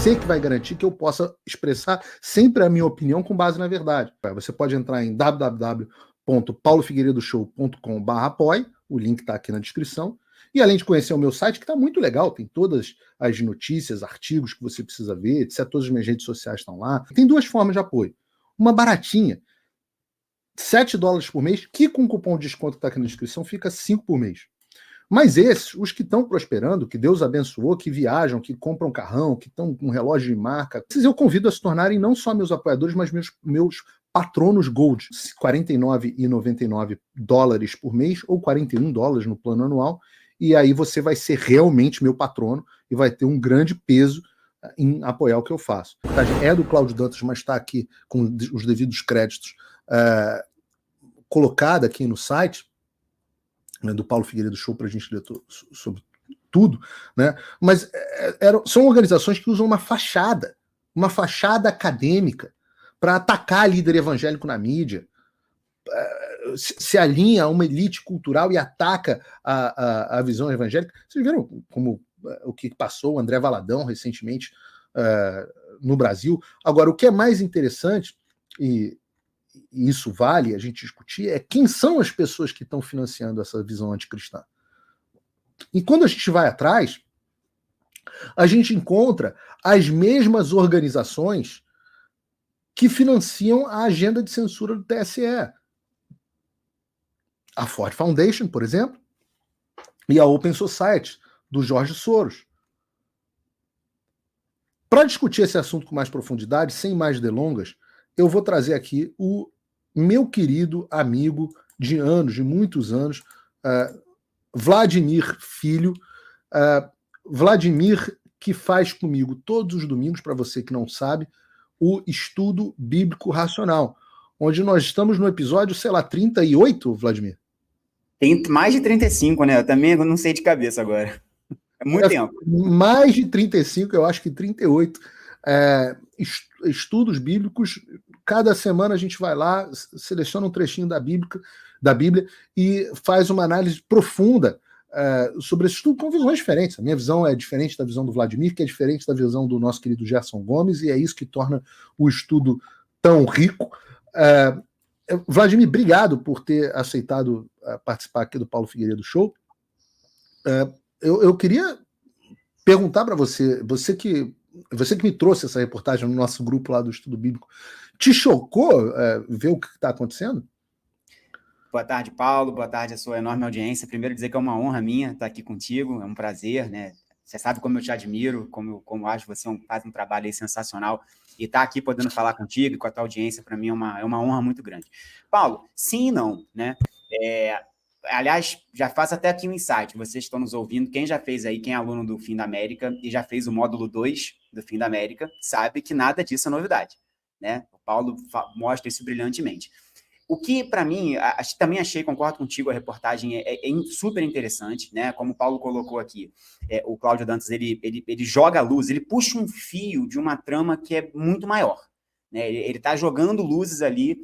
você que vai garantir que eu possa expressar sempre a minha opinião com base na verdade. Você pode entrar em www.paulofigueiredoshow.com/apoie, o link está aqui na descrição, e além de conhecer o meu site, que está muito legal, tem todas as notícias, artigos que você precisa ver, etc. Todas as minhas redes sociais estão lá. Tem duas formas de apoio. Uma baratinha, $7 por mês, que com o cupom de desconto que está aqui na descrição fica 5 por mês. Mas esses, os que estão prosperando, que Deus abençoou, que viajam, que compram carrão, que estão com relógio de marca, esses eu convido a se tornarem não só meus apoiadores, mas meus patronos Gold. $49,99 por mês ou $41 no plano anual. E aí você vai ser realmente meu patrono e vai ter um grande peso em apoiar o que eu faço. É do Cláudio Dantas, mas está aqui com os devidos créditos colocada aqui no site, né, do Paulo Figueiredo Show, para a gente ler sobre tudo, né? Mas são organizações que usam uma fachada acadêmica para atacar líder evangélico na mídia, se alinha a uma elite cultural e ataca a visão evangélica. Vocês viram como o que passou o André Valadão recentemente no Brasil? Agora, o que é mais interessante, e isso vale a gente discutir, é quem são as pessoas que estão financiando essa visão anticristã. E quando a gente vai atrás, a gente encontra as mesmas organizações que financiam a agenda de censura do TSE. A Ford Foundation, por exemplo, e a Open Society, do Jorge Soros. Para discutir esse assunto com mais profundidade, sem mais delongas, eu vou trazer aqui o meu querido amigo de anos, de muitos anos, Vladimir Filho. Vladimir, que faz comigo todos os domingos, para você que não sabe, o Estudo Bíblico Racional, onde nós estamos no episódio, 38, Vladimir? Tem mais de 35, né? Eu também não sei de cabeça agora. É muito tempo. Mais de 35, eu acho que 38. Estudos bíblicos. Cada semana a gente vai lá, seleciona um trechinho da Bíblia e faz uma análise profunda sobre esse estudo com visões diferentes. A minha visão é diferente da visão do Vladimir, que é diferente da visão do nosso querido Gerson Gomes, e é isso que torna o estudo tão rico. Vladimir, obrigado por ter aceitado participar aqui do Paulo Figueiredo Show. Eu queria perguntar para você que me trouxe essa reportagem no nosso grupo lá do Estudo Bíblico, te chocou ver o que está acontecendo? Boa tarde, Paulo. Boa tarde a sua enorme audiência. Primeiro dizer que é uma honra minha estar aqui contigo, é um prazer, né? Você sabe como eu te admiro, como eu acho que você faz um trabalho aí sensacional, e estar aqui podendo falar contigo e com a tua audiência, para mim, é uma honra muito grande. Paulo, sim e não, né? Aliás, já faço até aqui um insight, vocês estão nos ouvindo, quem já fez aí, quem é aluno do Fim da América e já fez o módulo 2 do Fim da América, sabe que nada disso é novidade, né? O Paulo mostra isso brilhantemente. O que, para mim, também achei, concordo contigo, a reportagem é super interessante, né? Como o Paulo colocou aqui, o Cláudio Dantas, ele joga a luz, ele puxa um fio de uma trama que é muito maior, né? Ele está jogando luzes ali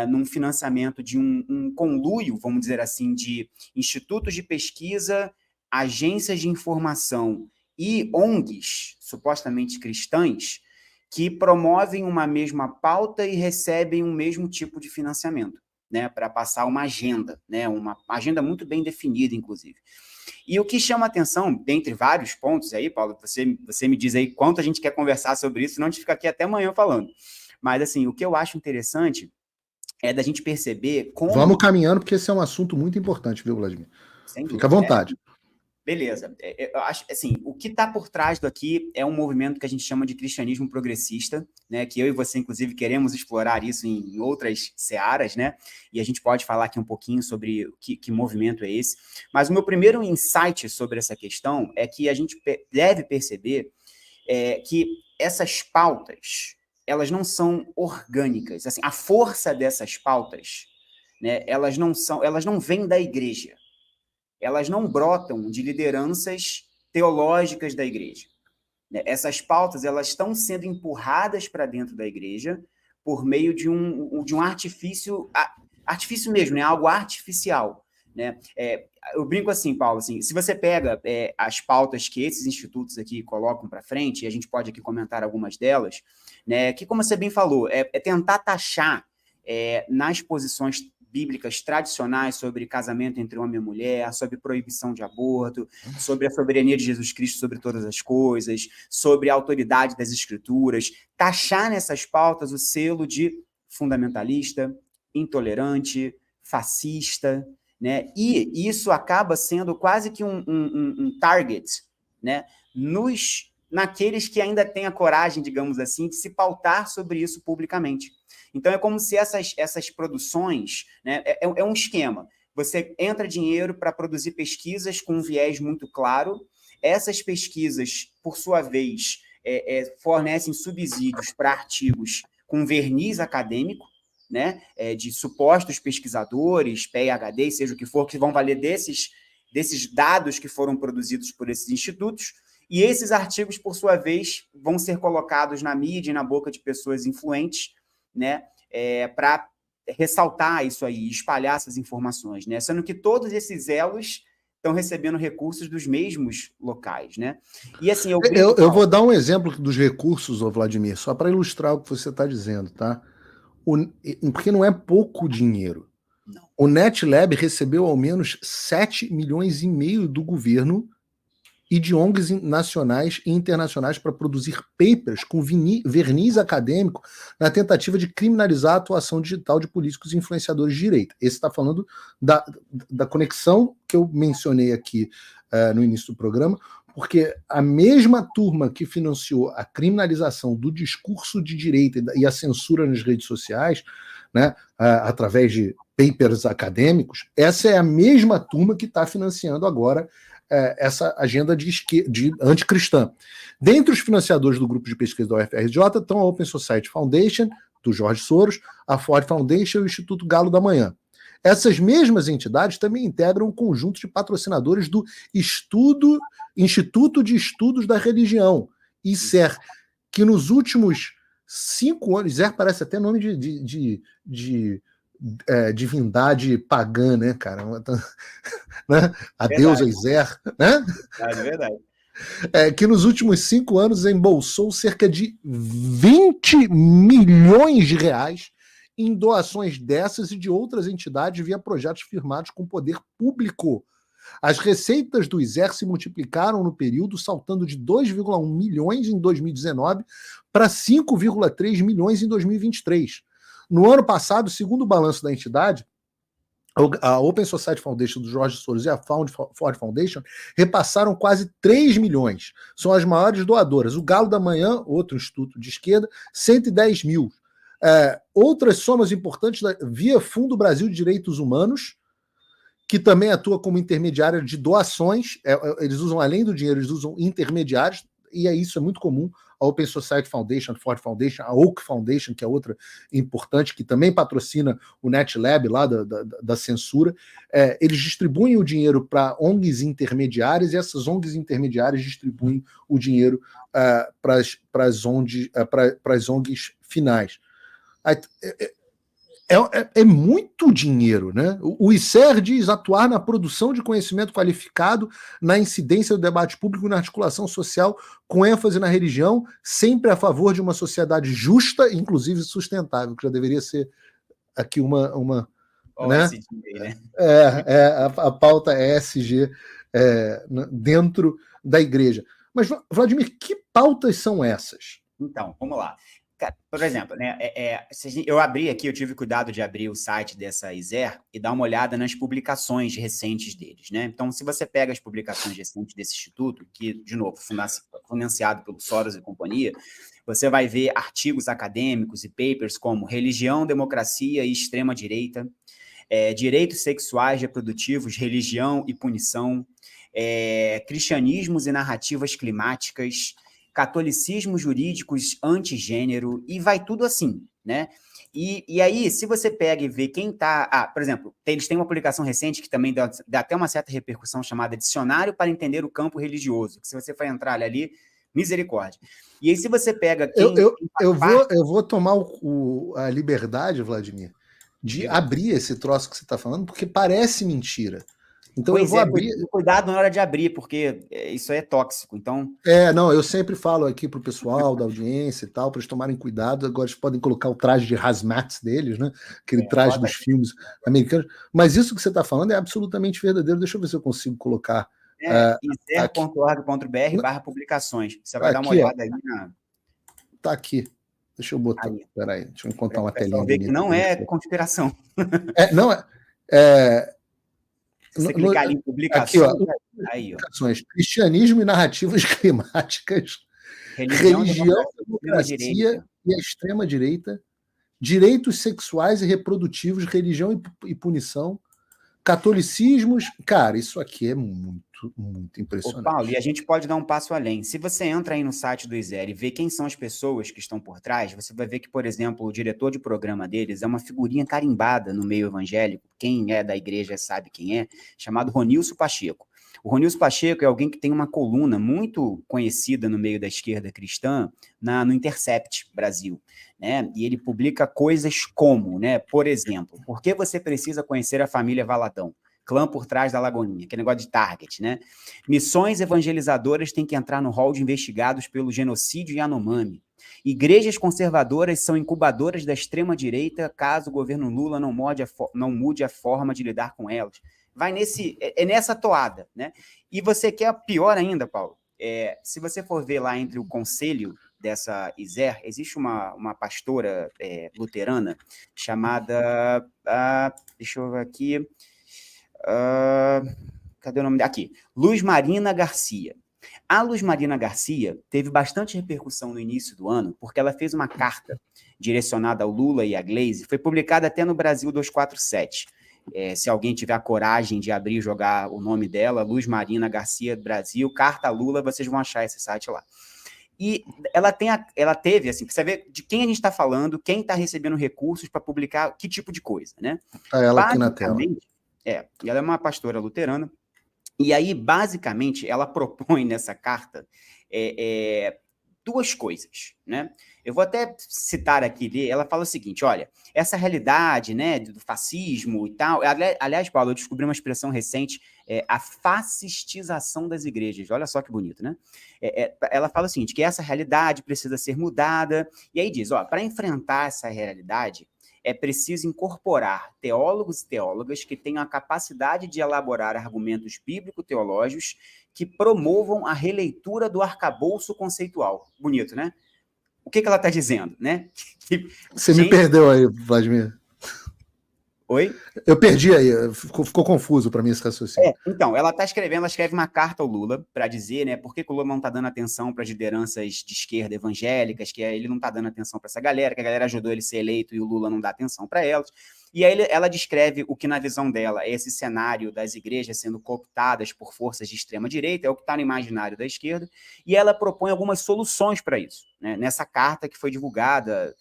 num financiamento de um conluio, vamos dizer assim, de institutos de pesquisa, agências de informação e ONGs, supostamente cristãs, que promovem uma mesma pauta e recebem um mesmo tipo de financiamento, né, para passar uma agenda, né, uma agenda muito bem definida, inclusive. E o que chama atenção, dentre vários pontos aí, Paulo, você me diz aí quanto a gente quer conversar sobre isso, senão a gente fica aqui até amanhã falando. Mas, assim, o que eu acho interessante é da gente perceber como... Vamos caminhando, porque esse é um assunto muito importante, viu, Vladimir? Fica à vontade. Beleza. Eu acho, assim, o que está por trás daqui é um movimento que a gente chama de cristianismo progressista, né, que eu e você, inclusive, queremos explorar isso em outras searas, né, e a gente pode falar aqui um pouquinho sobre que movimento é esse. Mas o meu primeiro insight sobre essa questão é que a gente deve perceber que essas pautas, elas não são orgânicas. Assim, a força dessas pautas, né, elas não vêm da igreja. Elas não brotam de lideranças teológicas da igreja. Essas pautas, elas estão sendo empurradas para dentro da igreja por meio de um artifício mesmo, né? Algo artificial, né? Eu brinco assim, Paulo, assim, se você pega as pautas que esses institutos aqui colocam para frente, e a gente pode aqui comentar algumas delas, né, que, como você bem falou, é tentar taxar nas posições bíblicas tradicionais sobre casamento entre homem e mulher, sobre proibição de aborto, sobre a soberania de Jesus Cristo sobre todas as coisas, sobre a autoridade das escrituras, taxar nessas pautas o selo de fundamentalista, intolerante, fascista, né? E isso acaba sendo quase que um target, né? Naqueles que ainda têm a coragem, digamos assim, de se pautar sobre isso publicamente. Então, é como se essas produções, né, é um esquema. Você entra dinheiro para produzir pesquisas com um viés muito claro. Essas pesquisas, por sua vez, fornecem subsídios para artigos com verniz acadêmico, né, de supostos pesquisadores, PhD, seja o que for, que vão valer desses dados que foram produzidos por esses institutos. E esses artigos, por sua vez, vão ser colocados na mídia e na boca de pessoas influentes, né, para ressaltar isso aí, espalhar essas informações, né, sendo que todos esses elos estão recebendo recursos dos mesmos locais, né? E assim, eu vou dar um exemplo dos recursos, Vladimir, só para ilustrar o que você está dizendo, tá? Porque não é pouco dinheiro. Não. O NetLab recebeu ao menos 7,5 milhões do governo e de ONGs nacionais e internacionais para produzir papers com verniz acadêmico na tentativa de criminalizar a atuação digital de políticos e influenciadores de direita. Esse está falando da conexão que eu mencionei aqui no início do programa, porque a mesma turma que financiou a criminalização do discurso de direita e a censura nas redes sociais, né, através de papers acadêmicos, essa é a mesma turma que está financiando agora essa agenda de anticristã. Dentre os financiadores do grupo de pesquisa da UFRJ estão a Open Society Foundation, do Jorge Soros, a Ford Foundation e o Instituto Galo da Manhã. Essas mesmas entidades também integram um conjunto de patrocinadores do Instituto de Estudos da Religião, ICER, que nos últimos 5 anos, ICER parece até nome de divindade pagã, né, cara? Né? A deusa Iser, né? É verdade. Que nos últimos 5 anos embolsou cerca de 20 milhões de reais em doações dessas e de outras entidades via projetos firmados com poder público. As receitas do ISER se multiplicaram no período, saltando de 2,1 milhões em 2019 para 5,3 milhões em 2023. No ano passado, segundo o balanço da entidade, a Open Society Foundation do Jorge Soros e a Ford Foundation repassaram quase 3 milhões. São as maiores doadoras. O Galo da Manhã, outro instituto de esquerda, 110 mil. Outras somas importantes via Fundo Brasil de Direitos Humanos, que também atua como intermediário de doações. Eles usam, além do dinheiro, eles usam intermediários, e isso é muito comum. A Open Society Foundation, a Ford Foundation, a Oak Foundation, que é outra importante, que também patrocina o NetLab lá da censura. Eles distribuem o dinheiro para ONGs intermediárias, e essas ONGs intermediárias distribuem o dinheiro para as ONGs finais. É muito dinheiro, né? O ICER diz atuar na produção de conhecimento qualificado, na incidência do debate público e na articulação social, com ênfase na religião, sempre a favor de uma sociedade justa, inclusive sustentável, que já deveria ser aqui uma né? OSG, né? A pauta ESG dentro da igreja. Mas, Vladimir, que pautas são essas? Então, vamos lá. Por exemplo, né, eu abri aqui, eu tive cuidado de abrir o site dessa ISER e dar uma olhada nas publicações recentes deles, né? Então, se você pega as publicações recentes desse instituto, que, de novo, financiado pelo Soros e companhia, você vai ver artigos acadêmicos e papers como Religião, Democracia e Extrema-Direita, Direitos Sexuais Reprodutivos, Religião e Punição, Cristianismos e Narrativas Climáticas, catolicismo jurídicos antigênero, e vai tudo assim, né? E aí, se você pega e vê quem tá... por exemplo, eles têm uma publicação recente que também dá até uma certa repercussão, chamada Dicionário para Entender o Campo Religioso, que se você for entrar ali, misericórdia. E aí, se você pega quem... Eu vou tomar a liberdade, Vladimir, de abrir esse troço que você está falando, porque parece mentira. Então pois eu vou abrir. Cuidado na hora de abrir, porque isso é tóxico. Então. Não, eu sempre falo aqui pro pessoal da audiência e tal, para eles tomarem cuidado. Agora eles podem colocar o traje de hazmat deles, né? Aquele traje dos filmes americanos. Mas isso que você está falando é absolutamente verdadeiro. Deixa eu ver se eu consigo colocar. iser.org.br/publicações. Você vai dar uma olhada aí na. Tá aqui. Deixa eu botar. Peraí, deixa eu contar uma telinha bonita. Que não é conspiração. Não é. Se você clicar ali em publicações, aqui, ó, aí, ó. Cristianismo e narrativas climáticas, religião democracia e a extrema-direita, direitos sexuais e reprodutivos, religião e punição, catolicismos. Cara, isso aqui é muito, muito impressionante. Paulo, e a gente pode dar um passo além. Se você entra aí no site do ISER e vê quem são as pessoas que estão por trás, você vai ver que, por exemplo, o diretor de programa deles é uma figurinha carimbada no meio evangélico, quem é da igreja sabe quem é, chamado Ronilson Pacheco. O Ronilson Pacheco é alguém que tem uma coluna muito conhecida no meio da esquerda cristã no Intercept Brasil, né? E ele publica coisas como, né? Por exemplo, por que você precisa conhecer a família Valadão? Clã por trás da Lagoinha, que é negócio de target, né? Missões evangelizadoras têm que entrar no rol de investigados pelo genocídio Yanomami. Igrejas conservadoras são incubadoras da extrema-direita caso o governo Lula não mude a forma de lidar com elas. Vai nessa toada, né? E você quer pior ainda, Paulo, se você for ver lá entre o conselho dessa ISER, existe uma pastora luterana chamada, deixa eu ver aqui, cadê o nome dela? Aqui, Luz Marina Garcia. A Luz Marina Garcia teve bastante repercussão no início do ano, porque ela fez uma carta direcionada ao Lula e à Gleisi, foi publicada até no Brasil 247. Se alguém tiver a coragem de abrir e jogar o nome dela, Luz Marina Garcia Brasil, carta Lula, vocês vão achar esse site lá. E ela teve, assim, pra você ver de quem a gente está falando, quem está recebendo recursos para publicar que tipo de coisa, né? Tá ela aqui na tela. E ela é uma pastora luterana, e aí, basicamente, ela propõe nessa carta duas coisas, né? Eu vou até citar aqui, ela fala o seguinte, olha, essa realidade, né, do fascismo e tal, aliás, Paulo, eu descobri uma expressão recente, a fascistização das igrejas, olha só que bonito, né? Ela fala o seguinte, que essa realidade precisa ser mudada, e aí diz, ó, para enfrentar essa realidade, é preciso incorporar teólogos e teólogas que tenham a capacidade de elaborar argumentos bíblico-teológicos que promovam a releitura do arcabouço conceitual. Bonito, né? O que ela está dizendo, né? Você me perdeu aí, Vladimir. Oi? Eu perdi aí, ficou confuso para mim esse raciocínio. Então, ela escreve uma carta ao Lula para dizer, né, por que o Lula não está dando atenção para as lideranças de esquerda evangélicas, que ele não está dando atenção para essa galera, que a galera ajudou ele a ser eleito e o Lula não dá atenção para elas. E aí ela descreve o que, na visão dela, é esse cenário das igrejas sendo cooptadas por forças de extrema-direita, é o que está no imaginário da esquerda, e ela propõe algumas soluções para isso, né, nessa carta que foi divulgada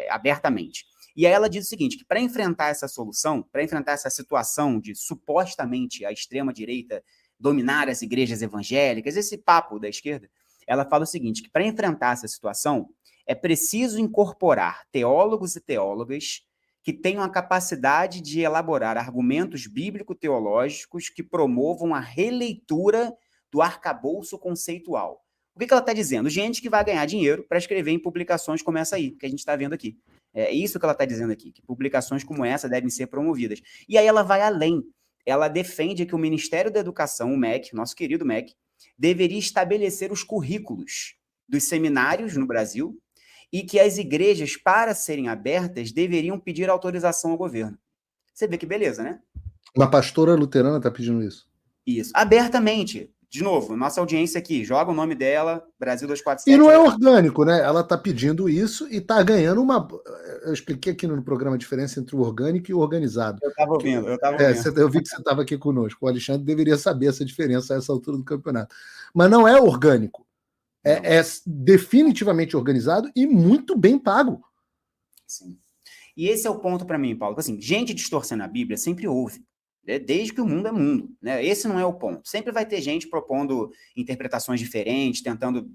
abertamente. E aí ela diz o seguinte, que para enfrentar essa solução, para enfrentar essa situação de supostamente a extrema-direita dominar as igrejas evangélicas, esse papo da esquerda, ela fala o seguinte, que para enfrentar essa situação, é preciso incorporar teólogos e teólogas que tenham a capacidade de elaborar argumentos bíblico-teológicos que promovam a releitura do arcabouço conceitual. O que ela está dizendo? Gente que vai ganhar dinheiro para escrever em publicações como essa aí, que a gente está vendo aqui. É isso que ela está dizendo aqui, que publicações como essa devem ser promovidas. E aí ela vai além. Ela defende que o Ministério da Educação, o MEC, nosso querido MEC, deveria estabelecer os currículos dos seminários no Brasil e que as igrejas, para serem abertas, deveriam pedir autorização ao governo. Você vê que beleza, né? Uma pastora luterana está pedindo isso. Isso, abertamente. De novo, nossa audiência aqui, joga o nome dela, Brasil 247. E não é orgânico, né? Ela está pedindo isso e está ganhando uma... Eu expliquei aqui no programa a diferença entre o orgânico e o organizado. Eu estava ouvindo. Eu vi que você estava aqui conosco. O Alexandre deveria saber essa diferença a essa altura do campeonato. Mas não é orgânico. É definitivamente organizado e muito bem pago. Sim. E esse é o ponto para mim, Paulo. Assim, gente distorcendo a Bíblia sempre houve. Desde que o mundo é mundo, né? Esse não é o ponto. Sempre vai ter gente propondo interpretações diferentes, tentando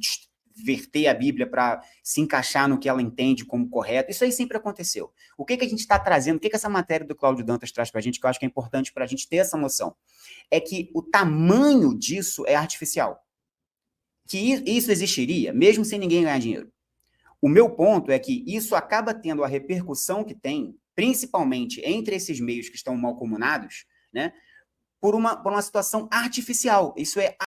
verter a Bíblia para se encaixar no que ela entende como correto. Isso aí sempre aconteceu. O que a gente está trazendo, o que essa matéria do Cláudio Dantas traz para a gente, que eu acho que é importante para a gente ter essa noção, é que o tamanho disso é artificial. Que isso existiria, mesmo sem ninguém ganhar dinheiro. O meu ponto é que isso acaba tendo a repercussão que tem, principalmente entre esses meios que estão malcomunados, né, por uma situação artificial. Isso é